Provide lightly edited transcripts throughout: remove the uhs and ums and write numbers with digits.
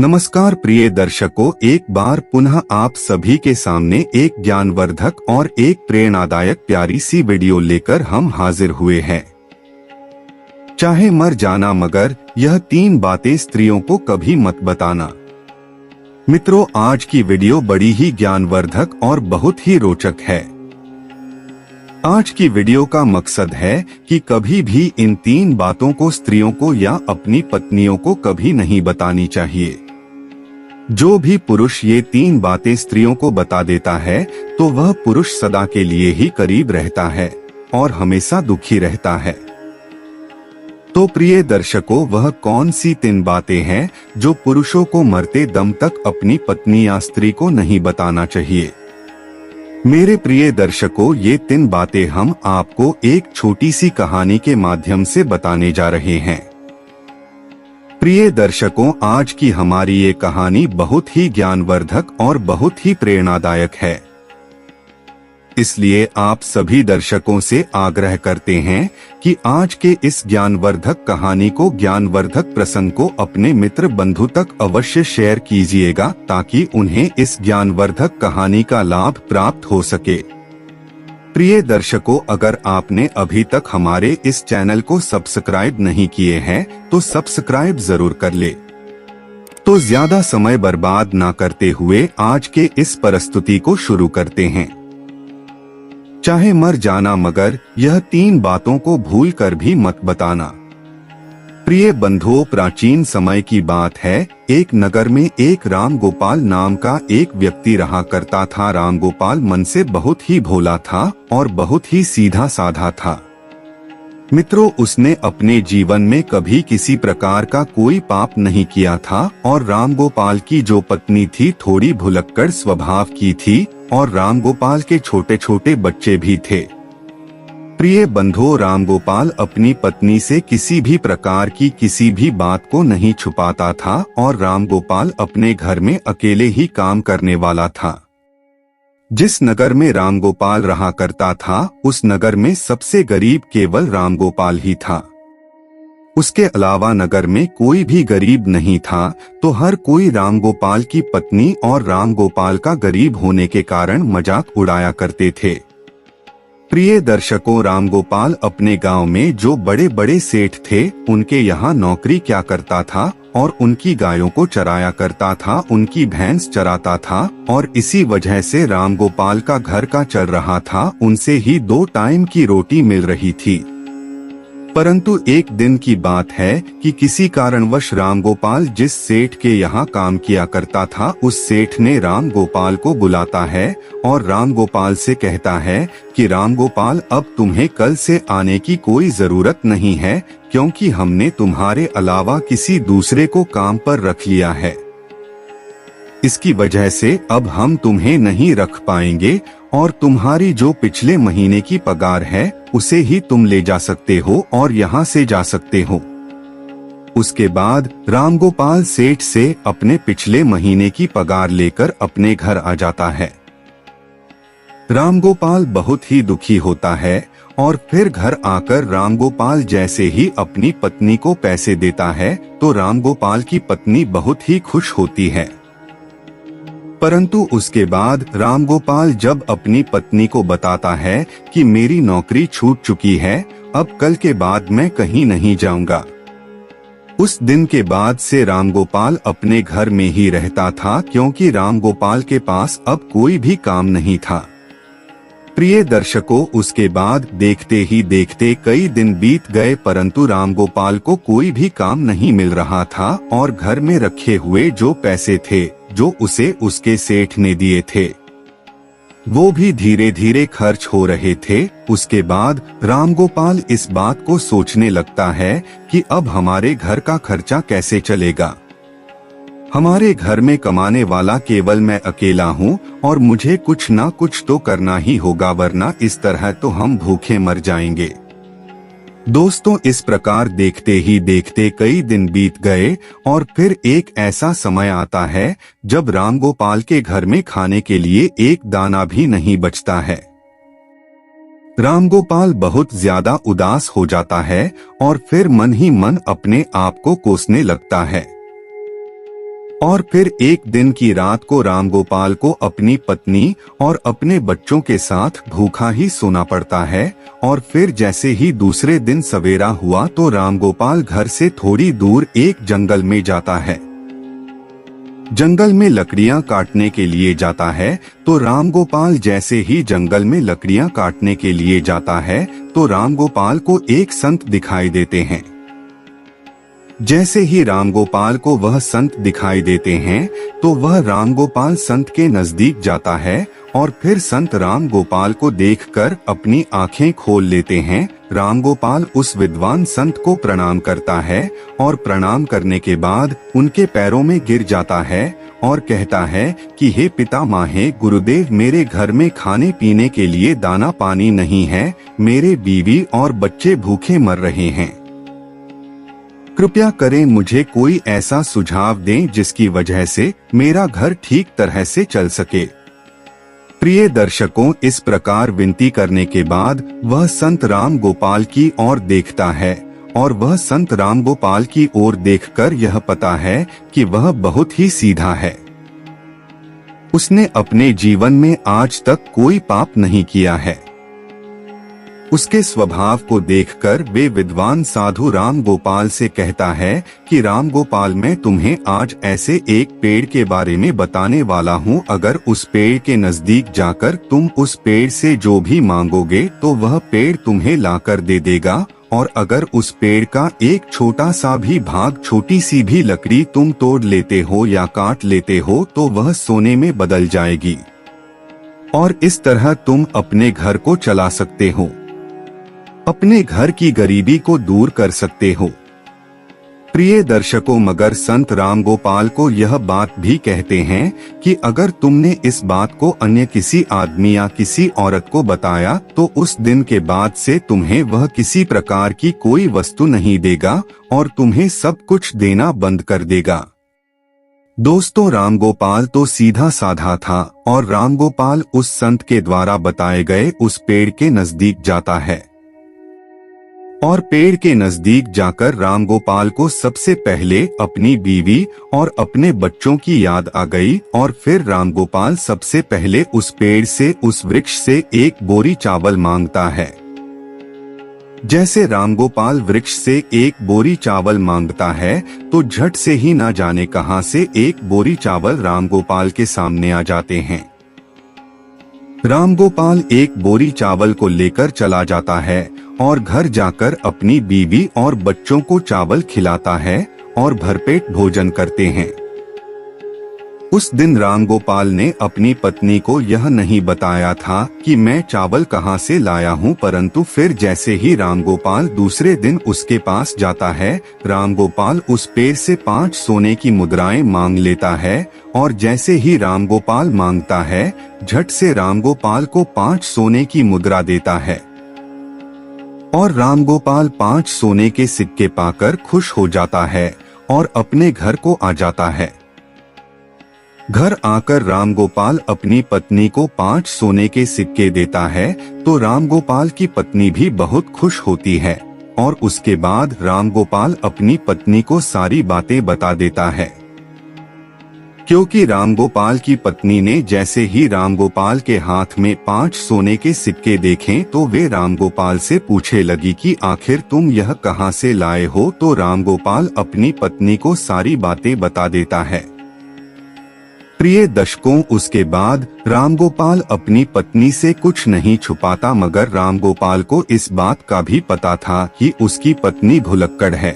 नमस्कार प्रिय दर्शकों, एक बार पुनः आप सभी के सामने एक ज्ञानवर्धक और एक प्रेरणादायक प्यारी सी वीडियो लेकर हम हाजिर हुए हैं। चाहे मर जाना मगर यह 3 बातें स्त्रियों को कभी मत बताना। मित्रों, आज की वीडियो बड़ी ही ज्ञानवर्धक और बहुत ही रोचक है। आज की वीडियो का मकसद है कि कभी भी इन 3 बातों को स्त्रियों को या अपनी पत्नियों को कभी नहीं बतानी चाहिए। जो भी पुरुष ये 3 बातें स्त्रियों को बता देता है तो वह पुरुष सदा के लिए ही करीब रहता है और हमेशा दुखी रहता है। तो प्रिय दर्शकों, वह कौन सी 3 बातें हैं जो पुरुषों को मरते दम तक अपनी पत्नी या स्त्री को नहीं बताना चाहिए? मेरे प्रिय दर्शकों, ये 3 बातें हम आपको एक छोटी सी कहानी के माध्यम से बताने जा रहे हैं। प्रिय दर्शकों, आज की हमारी ये कहानी बहुत ही ज्ञानवर्धक और बहुत ही प्रेरणादायक है। इसलिए आप सभी दर्शकों से आग्रह करते हैं कि आज के इस ज्ञानवर्धक कहानी को, ज्ञानवर्धक प्रसंग को अपने मित्र बंधु तक अवश्य शेयर कीजिएगा ताकि उन्हें इस ज्ञानवर्धक कहानी का लाभ प्राप्त हो सके। प्रिय दर्शकों, अगर आपने अभी तक हमारे इस चैनल को सब्सक्राइब नहीं किए हैं तो सब्सक्राइब जरूर कर ले। तो ज्यादा समय बर्बाद ना करते हुए आज के इस प्रस्तुति को शुरू करते हैं। चाहे मर जाना मगर यह 3 बातों को भूल कर भी मत बताना। प्रिय बंधुओं, प्राचीन समय की बात है। एक नगर में एक राम गोपाल नाम का एक व्यक्ति रहा करता था। राम गोपाल मन से बहुत ही भोला था और बहुत ही सीधा साधा था। मित्रों, उसने अपने जीवन में कभी किसी प्रकार का कोई पाप नहीं किया था और राम गोपाल की जो पत्नी थी थोड़ी भुलक्कड़ स्वभाव की थी और राम गोपाल के छोटे छोटे बच्चे भी थे। प्रिय बंधुओं, राम गोपाल अपनी पत्नी से किसी भी प्रकार की किसी भी बात को नहीं छुपाता था और राम गोपाल अपने घर में अकेले ही काम करने वाला था। जिस नगर में राम गोपाल रहा करता था उस नगर में सबसे गरीब केवल राम गोपाल ही था। उसके अलावा नगर में कोई भी गरीब नहीं था। तो हर कोई राम गोपाल की पत्नी और राम गोपाल का गरीब होने के कारण मजाक उड़ाया करते थे। प्रिय दर्शकों, राम गोपाल अपने गांव में जो बड़े बड़े सेठ थे उनके यहाँ नौकरी क्या करता था और उनकी गायों को चराया करता था, उनकी भैंस चराता था और इसी वजह से राम गोपाल का घर का चल रहा था। उनसे ही 2 टाइम की रोटी मिल रही थी। परंतु एक दिन की बात है कि किसी कारणवश राम गोपाल जिस सेठ के यहाँ काम किया करता था उस सेठ ने राम गोपाल को बुलाता है और राम गोपाल से कहता है कि राम गोपाल, अब तुम्हें कल से आने की कोई जरूरत नहीं है क्योंकि हमने तुम्हारे अलावा किसी दूसरे को काम पर रख लिया है। इसकी वजह से अब हम तुम्हें नहीं रख पाएंगे और तुम्हारी जो पिछले महीने की पगार है उसे ही तुम ले जा सकते हो और यहाँ से जा सकते हो। उसके बाद राम गोपाल सेठ से अपने पिछले महीने की पगार लेकर अपने घर आ जाता है। राम गोपाल बहुत ही दुखी होता है और फिर घर आकर राम गोपाल जैसे ही अपनी पत्नी को पैसे देता है तो राम गोपाल की पत्नी बहुत ही खुश होती है। परंतु उसके बाद राम गोपाल जब अपनी पत्नी को बताता है कि मेरी नौकरी छूट चुकी है, अब कल के बाद मैं कहीं नहीं जाऊंगा। उस दिन के बाद से राम गोपाल अपने घर में ही रहता था क्योंकि राम गोपाल के पास अब कोई भी काम नहीं था। प्रिय दर्शकों, उसके बाद देखते ही देखते कई दिन बीत गए परंतु राम गोपाल को कोई भी काम नहीं मिल रहा था और घर में रखे हुए जो पैसे थे जो उसे उसके सेठ ने दिए थे वो भी धीरे धीरे खर्च हो रहे थे। उसके बाद राम गोपाल इस बात को सोचने लगता है कि अब हमारे घर का खर्चा कैसे चलेगा। हमारे घर में कमाने वाला केवल मैं अकेला हूँ और मुझे कुछ ना कुछ तो करना ही होगा वरना इस तरह तो हम भूखे मर जाएंगे। दोस्तों, इस प्रकार देखते ही देखते कई दिन बीत गए और फिर एक ऐसा समय आता है जब राम गोपाल के घर में खाने के लिए एक दाना भी नहीं बचता है। रामगोपाल बहुत ज्यादा उदास हो जाता है और फिर मन ही मन अपने आप को कोसने लगता है। और फिर एक दिन की रात को रामगोपाल को अपनी पत्नी और अपने बच्चों के साथ भूखा ही सोना पड़ता है। और फिर जैसे ही दूसरे दिन सवेरा हुआ तो रामगोपाल घर से थोड़ी दूर एक जंगल में जाता है। जंगल में लकड़ियां काटने के लिए जाता है। तो रामगोपाल जैसे ही जंगल में लकड़ियां काटने के लिए जाता है तो रामगोपाल को एक संत दिखाई देते हैं। जैसे ही रामगोपाल को वह संत दिखाई देते हैं तो वह रामगोपाल संत के नजदीक जाता है और फिर संत रामगोपाल को देखकर अपनी आंखें खोल लेते हैं। रामगोपाल उस विद्वान संत को प्रणाम करता है और प्रणाम करने के बाद उनके पैरों में गिर जाता है और कहता है कि हे पितामह गुरुदेव, मेरे घर में खाने पीने के लिए दाना पानी नहीं है, मेरे बीवी और बच्चे भूखे मर रहे हैं। कृपया करें मुझे कोई ऐसा सुझाव दें जिसकी वजह से मेरा घर ठीक तरह से चल सके। प्रिय दर्शकों, इस प्रकार विनती करने के बाद वह संत रामगोपाल की ओर देखता है और वह संत रामगोपाल की ओर देखकर यह पता है कि वह बहुत ही सीधा है। उसने अपने जीवन में आज तक कोई पाप नहीं किया है। उसके स्वभाव को देखकर वे विद्वान साधु रामगोपाल से कहता है कि रामगोपाल, मैं तुम्हें आज ऐसे एक पेड़ के बारे में बताने वाला हूँ। अगर उस पेड़ के नजदीक जाकर तुम उस पेड़ से जो भी मांगोगे तो वह पेड़ तुम्हें लाकर दे देगा। और अगर उस पेड़ का एक छोटा सा भी भाग, छोटी सी भी लकड़ी तुम तोड़ लेते हो या काट लेते हो तो वह सोने में बदल जाएगी और इस तरह तुम अपने घर को चला सकते हो, अपने घर की गरीबी को दूर कर सकते हो। प्रिय दर्शकों, मगर संत रामगोपाल को यह बात भी कहते हैं कि अगर तुमने इस बात को अन्य किसी आदमी या किसी औरत को बताया तो उस दिन के बाद से तुम्हें वह किसी प्रकार की कोई वस्तु नहीं देगा और तुम्हें सब कुछ देना बंद कर देगा। दोस्तों, रामगोपाल तो सीधा साधा था और रामगोपाल उस संत के द्वारा बताए गए उस पेड़ के नजदीक जाता है और पेड़ के नजदीक जाकर रामगोपाल को सबसे पहले अपनी बीवी और अपने बच्चों की याद आ गई। और फिर रामगोपाल सबसे पहले उस पेड़ से, उस वृक्ष से एक बोरी चावल मांगता है। जैसे रामगोपाल वृक्ष से एक बोरी चावल मांगता है तो झट से ही न जाने कहां से एक बोरी चावल रामगोपाल के सामने आ जाते हैं। रामगोपाल एक बोरी चावल को लेकर चला जाता है और घर जाकर अपनी बीवी और बच्चों को चावल खिलाता है और भरपेट भोजन करते हैं। उस दिन रामगोपाल ने अपनी पत्नी को यह नहीं बताया था कि मैं चावल कहां से लाया हूं, परंतु फिर जैसे ही रामगोपाल दूसरे दिन उसके पास जाता है, रामगोपाल उस पेड़ से 5 सोने की मुद्राएं मांग लेता है। और जैसे ही रामगोपाल मांगता है, झट से रामगोपाल को 5 सोने की मुद्रा देता है और रामगोपाल 5 सोने के सिक्के पाकर खुश हो जाता है और अपने घर को आ जाता है। घर आकर रामगोपाल अपनी पत्नी को 5 सोने के सिक्के देता है तो रामगोपाल की पत्नी भी बहुत खुश होती है और उसके बाद रामगोपाल अपनी पत्नी को सारी बातें बता देता है। क्योंकि रामगोपाल की पत्नी ने जैसे ही रामगोपाल के हाथ में 5 सोने के सिक्के देखे तो वे रामगोपाल से पूछने लगी कि आखिर तुम यह कहां से लाए हो। तो रामगोपाल अपनी पत्नी को सारी बातें बता देता है। प्रिय दर्शकों, उसके बाद रामगोपाल अपनी पत्नी से कुछ नहीं छुपाता, मगर रामगोपाल को इस बात का भी पता था कि उसकी पत्नी भुलक्कड़ है।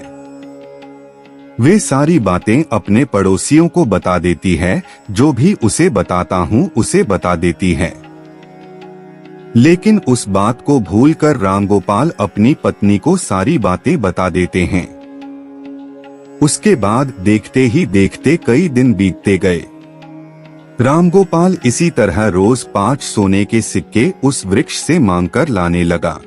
वे सारी बातें अपने पड़ोसियों को बता देती है, जो भी उसे बताता हूँ उसे बता देती है। लेकिन उस बात को भूलकर रामगोपाल अपनी पत्नी को सारी बातें बता देते हैं। उसके बाद देखते ही देखते कई दिन बीतते गए। रामगोपाल इसी तरह रोज 5 सोने के सिक्के उस वृक्ष से मांगकर लाने लगा।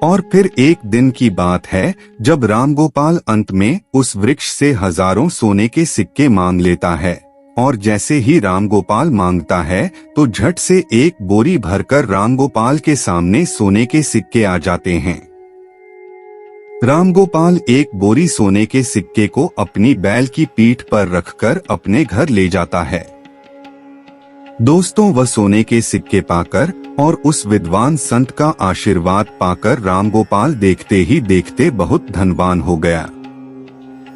और फिर एक दिन की बात है जब रामगोपाल अंत में उस वृक्ष से हजारों सोने के सिक्के मांग लेता है और जैसे ही रामगोपाल मांगता है तो झट से एक बोरी भरकर रामगोपाल के सामने सोने के सिक्के आ जाते हैं। रामगोपाल एक बोरी सोने के सिक्के को अपनी बैल की पीठ पर रखकर अपने घर ले जाता है। दोस्तों, वह सोने के सिक्के पाकर और उस विद्वान संत का आशीर्वाद पाकर रामगोपाल देखते ही देखते बहुत धनवान हो गया।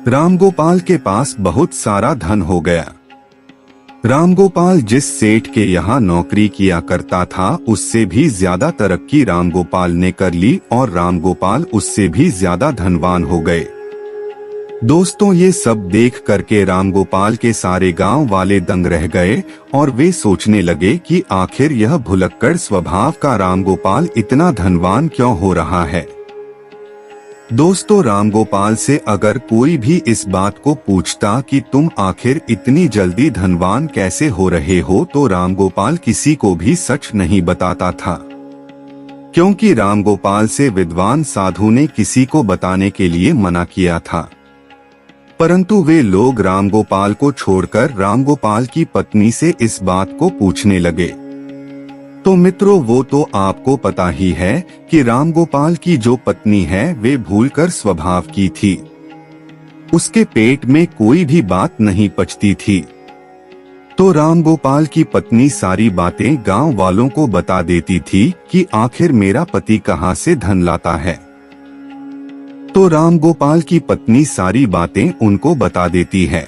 रामगोपाल के पास बहुत सारा धन हो गया। रामगोपाल जिस सेठ के यहाँ नौकरी किया करता था उससे भी ज्यादा तरक्की रामगोपाल ने कर ली और रामगोपाल उससे भी ज्यादा धनवान हो गए। दोस्तों, ये सब देख करके रामगोपाल के सारे गांव वाले दंग रह गए और वे सोचने लगे कि आखिर यह भुलक्कड़ स्वभाव का रामगोपाल इतना धनवान क्यों हो रहा है। दोस्तों, रामगोपाल से अगर कोई भी इस बात को पूछता कि तुम आखिर इतनी जल्दी धनवान कैसे हो रहे हो, तो रामगोपाल किसी को भी सच नहीं बताता था, क्योंकि रामगोपाल से विद्वान साधु ने किसी को बताने के लिए मना किया था। परंतु वे लोग रामगोपाल को छोड़कर रामगोपाल की पत्नी से इस बात को पूछने लगे। तो मित्रों, वो तो आपको पता ही है कि रामगोपाल की जो पत्नी है वे भूलकर स्वभाव की थी। उसके पेट में कोई भी बात नहीं पचती थी। तो रामगोपाल की पत्नी सारी बातें गांव वालों को बता देती थी कि आखिर मेरा पति कहाँ से धन लाता है। तो रामगोपाल की पत्नी सारी बातें उनको बता देती है।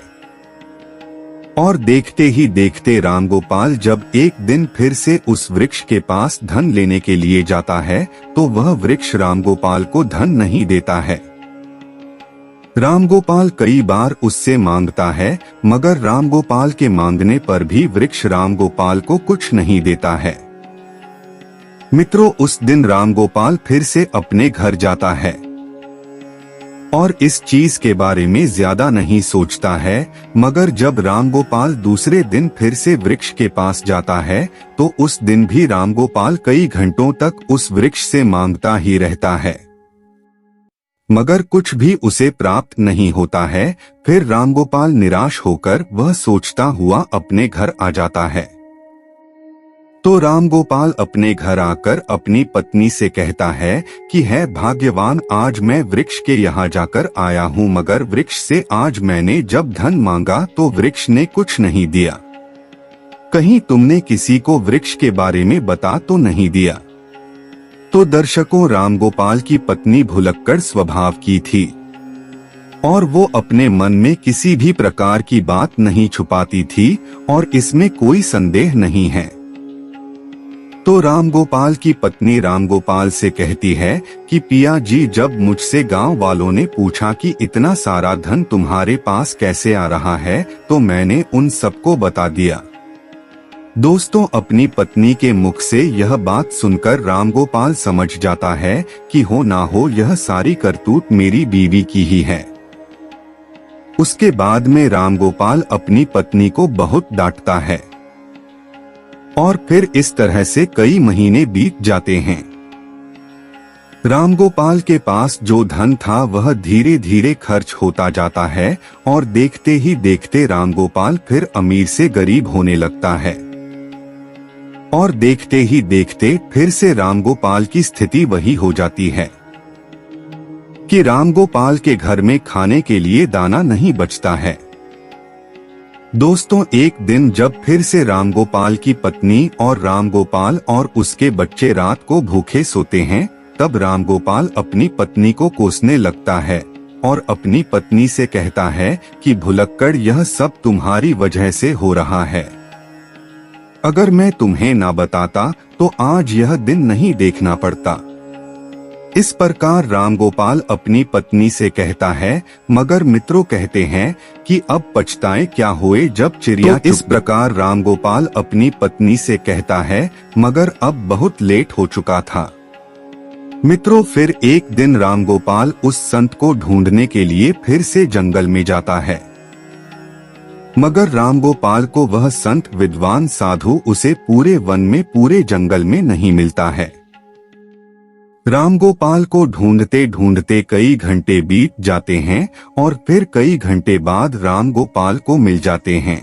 और देखते ही देखते रामगोपाल जब एक दिन फिर से उस वृक्ष के पास धन लेने के लिए जाता है तो वह वृक्ष रामगोपाल को धन नहीं देता है। रामगोपाल कई बार उससे मांगता है, मगर रामगोपाल के मांगने पर भी वृक्ष रामगोपाल को कुछ नहीं देता है। मित्रों, उस दिन रामगोपाल फिर से अपने घर जाता है और इस चीज के बारे में ज्यादा नहीं सोचता है, मगर जब रामगोपाल दूसरे दिन फिर से वृक्ष के पास जाता है तो उस दिन भी रामगोपाल कई घंटों तक उस वृक्ष से मांगता ही रहता है, मगर कुछ भी उसे प्राप्त नहीं होता है। फिर रामगोपाल निराश होकर वह सोचता हुआ अपने घर आ जाता है। तो रामगोपाल अपने घर आकर अपनी पत्नी से कहता है कि है भाग्यवान, आज मैं वृक्ष के यहाँ जाकर आया हूँ, मगर वृक्ष से आज मैंने जब धन मांगा तो वृक्ष ने कुछ नहीं दिया। कहीं तुमने किसी को वृक्ष के बारे में बता तो नहीं दिया। तो दर्शकों, रामगोपाल की पत्नी भुलक्कड़ स्वभाव की थी और वो अपने मन में किसी भी प्रकार की बात नहीं छुपाती थी और इसमें कोई संदेह नहीं है। तो रामगोपाल की पत्नी रामगोपाल से कहती है कि पिया जी, जब मुझसे गांव वालों ने पूछा कि इतना सारा धन तुम्हारे पास कैसे आ रहा है तो मैंने उन सबको बता दिया। दोस्तों, अपनी पत्नी के मुख से यह बात सुनकर रामगोपाल समझ जाता है कि हो ना हो यह सारी करतूत मेरी बीवी की ही है। उसके बाद में रामगोपाल अपनी पत्नी को बहुत डांटता है और फिर इस तरह से कई महीने बीत जाते हैं। रामगोपाल के पास जो धन था वह धीरे धीरे खर्च होता जाता है और देखते ही देखते रामगोपाल फिर अमीर से गरीब होने लगता है और देखते ही देखते फिर से रामगोपाल की स्थिति वही हो जाती है कि रामगोपाल के घर में खाने के लिए दाना नहीं बचता है। दोस्तों, एक दिन जब फिर से रामगोपाल की पत्नी और रामगोपाल और उसके बच्चे रात को भूखे सोते हैं, तब रामगोपाल अपनी पत्नी को कोसने लगता है और अपनी पत्नी से कहता है कि भुलक्कड़, यह सब तुम्हारी वजह से हो रहा है। अगर मैं तुम्हें ना बताता तो आज यह दिन नहीं देखना पड़ता। इस प्रकार रामगोपाल अपनी पत्नी से कहता है, मगर मित्रों कहते हैं कि अब पछताए क्या हुए जब चिड़िया। तो इस प्रकार रामगोपाल अपनी पत्नी से कहता है, मगर अब बहुत लेट हो चुका था। मित्रों, फिर एक दिन रामगोपाल उस संत को ढूंढने के लिए फिर से जंगल में जाता है, मगर रामगोपाल को वह संत विद्वान साधु उसे पूरे वन में पूरे जंगल में नहीं मिलता है। रामगोपाल को ढूंढते ढूंढते कई घंटे बीत जाते हैं और फिर कई घंटे बाद रामगोपाल को मिल जाते हैं।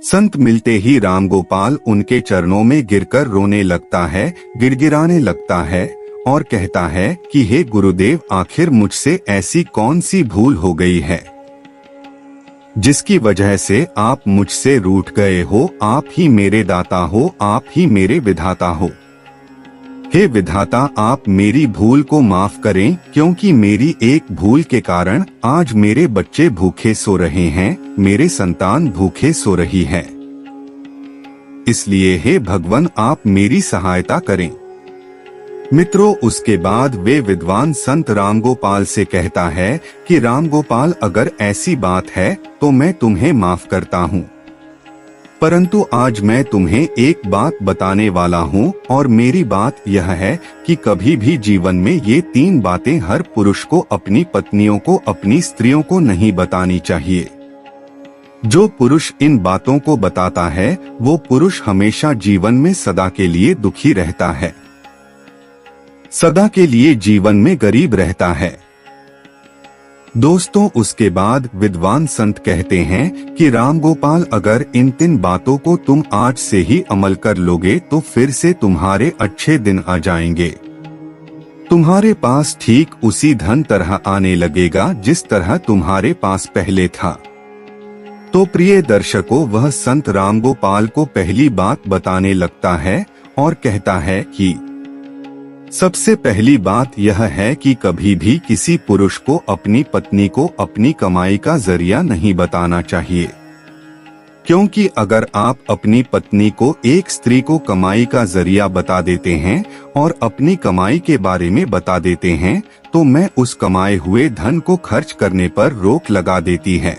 संत मिलते ही रामगोपाल उनके चरणों में गिरकर रोने लगता है, गिड़गिड़ाने लगता है और कहता है कि हे गुरुदेव, आखिर मुझसे ऐसी कौन सी भूल हो गई है जिसकी वजह से आप मुझसे रूठ गए हो। आप ही मेरे दाता हो, आप ही मेरे विधाता हो। हे विधाता, आप मेरी भूल को माफ करें, क्योंकि मेरी एक भूल के कारण आज मेरे बच्चे भूखे सो रहे हैं, मेरे संतान भूखे सो रही है। इसलिए हे भगवान, आप मेरी सहायता करें। मित्रों, उसके बाद वे विद्वान संत रामगोपाल से कहता है कि रामगोपाल, अगर ऐसी बात है तो मैं तुम्हें माफ करता हूँ, परंतु आज मैं तुम्हें एक बात बताने वाला हूँ और मेरी बात यह है कि कभी भी जीवन में ये 3 बातें हर पुरुष को अपनी पत्नियों को, अपनी स्त्रियों को नहीं बतानी चाहिए। जो पुरुष इन बातों को बताता है वो पुरुष हमेशा जीवन में सदा के लिए दुखी रहता है, सदा के लिए जीवन में गरीब रहता है। दोस्तों, उसके बाद विद्वान संत कहते हैं कि रामगोपाल, अगर इन 3 बातों को तुम आज से ही अमल कर लोगे तो फिर से तुम्हारे अच्छे दिन आ जाएंगे। तुम्हारे पास ठीक उसी धन तरह आने लगेगा जिस तरह तुम्हारे पास पहले था। तो प्रिय दर्शकों, वह संत रामगोपाल को पहली बात बताने लगता है और कहता है कि सबसे पहली बात यह है कि कभी भी किसी पुरुष को अपनी पत्नी को अपनी कमाई का जरिया नहीं बताना चाहिए, क्योंकि अगर आप अपनी पत्नी को एक स्त्री को कमाई का जरिया बता देते हैं और अपनी कमाई के बारे में बता देते हैं तो मैं उस कमाए हुए धन को खर्च करने पर रोक लगा देती है,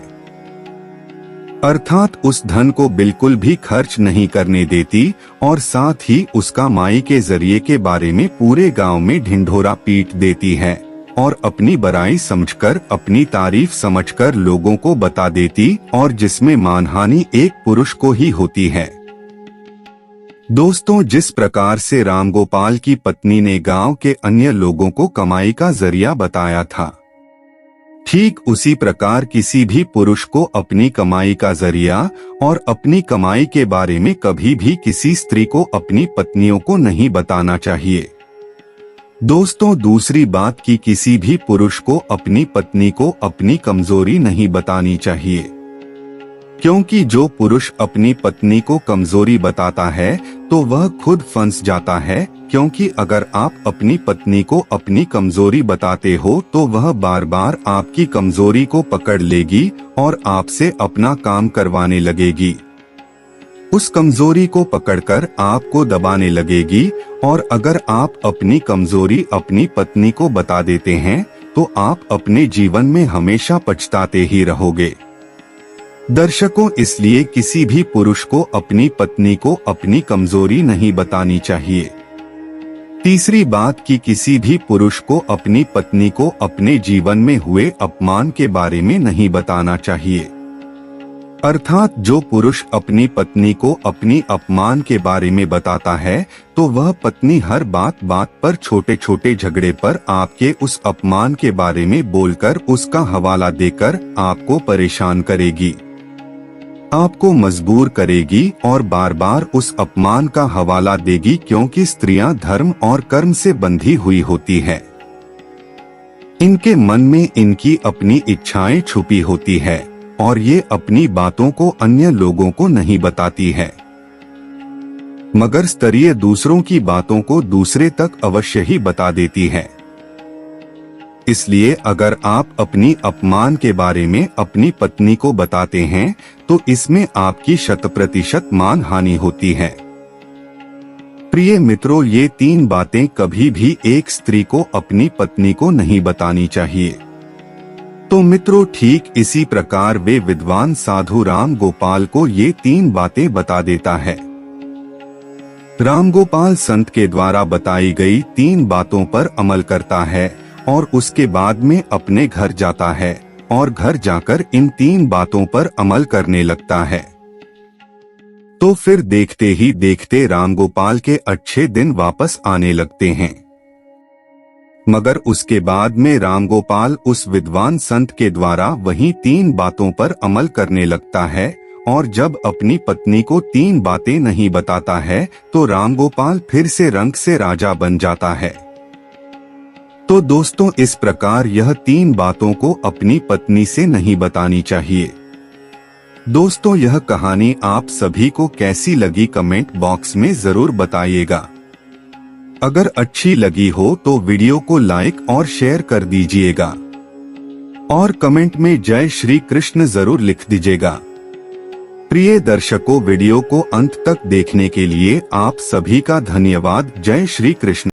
अर्थात उस धन को बिल्कुल भी खर्च नहीं करने देती और साथ ही उसका माई के जरिए के बारे में पूरे गांव में ढिंढोरा पीट देती है और अपनी बड़ाई समझकर, अपनी तारीफ समझकर लोगों को बता देती, और जिसमें मानहानि एक पुरुष को ही होती है। दोस्तों, जिस प्रकार से रामगोपाल की पत्नी ने गांव के अन्य लोगों को कमाई का जरिया बताया था, ठीक उसी प्रकार किसी भी पुरुष को अपनी कमाई का जरिया और अपनी कमाई के बारे में कभी भी किसी स्त्री को, अपनी पत्नियों को नहीं बताना चाहिए। दोस्तों, दूसरी बात कि किसी भी पुरुष को अपनी पत्नी को अपनी कमजोरी नहीं बतानी चाहिए, क्योंकि जो पुरुष अपनी पत्नी को कमजोरी बताता है तो वह खुद फंस जाता है, क्योंकि अगर आप अपनी पत्नी को अपनी कमजोरी बताते हो तो वह बार बार आपकी कमजोरी को पकड़ लेगी और आपसे अपना काम करवाने लगेगी। उस कमजोरी को पकड़कर आपको दबाने लगेगी, और अगर आप अपनी कमजोरी अपनी पत्नी को बता देते हैं तो आप अपने जीवन में हमेशा पछताते ही रहोगे। दर्शकों, इसलिए किसी भी पुरुष को अपनी पत्नी को अपनी कमजोरी नहीं बतानी चाहिए। तीसरी बात कि किसी भी पुरुष को अपनी पत्नी को अपने जीवन में हुए अपमान के बारे में नहीं बताना चाहिए, अर्थात जो पुरुष अपनी पत्नी को अपनी अपमान के बारे में बताता है तो वह पत्नी हर बात बात पर, छोटे छोटे झगड़े पर आपके उस अपमान के बारे में बोलकर, उसका हवाला देकर आपको परेशान करेगी, आपको मजबूर करेगी और बार बार उस अपमान का हवाला देगी, क्योंकि स्त्रियां धर्म और कर्म से बंधी हुई होती है। इनके मन में इनकी अपनी इच्छाएं छुपी होती है और ये अपनी बातों को अन्य लोगों को नहीं बताती है, मगर स्त्रियां दूसरों की बातों को दूसरे तक अवश्य ही बता देती है। इसलिए अगर आप अपनी अपमान के बारे में अपनी पत्नी को बताते हैं तो इसमें आपकी 100% मान हानि होती है। प्रिय मित्रों, ये 3 बातें कभी भी एक स्त्री को अपनी पत्नी को नहीं बतानी चाहिए। तो मित्रों, ठीक इसी प्रकार वे विद्वान साधु रामगोपाल को ये 3 बातें बता देता है। रामगोपाल संत के द्वारा बताई गई 3 बातों पर अमल करता है और उसके बाद में अपने घर जाता है और घर जाकर इन 3 बातों पर अमल करने लगता है। तो फिर देखते ही देखते रामगोपाल के अच्छे दिन वापस आने लगते हैं। मगर उसके बाद में रामगोपाल उस विद्वान संत के द्वारा वही 3 बातों पर अमल करने लगता है और जब अपनी पत्नी को 3 बातें नहीं बताता है तो रामगोपाल फिर से रंग से राजा बन जाता है। तो दोस्तों, इस प्रकार यह 3 बातों को अपनी पत्नी से नहीं बतानी चाहिए। दोस्तों, यह कहानी आप सभी को कैसी लगी कमेंट बॉक्स में जरूर बताइएगा। अगर अच्छी लगी हो तो वीडियो को लाइक और शेयर कर दीजिएगा और कमेंट में जय श्री कृष्ण जरूर लिख दीजिएगा। प्रिय दर्शकों, वीडियो को अंत तक देखने के लिए आप सभी का धन्यवाद। जय श्री कृष्ण।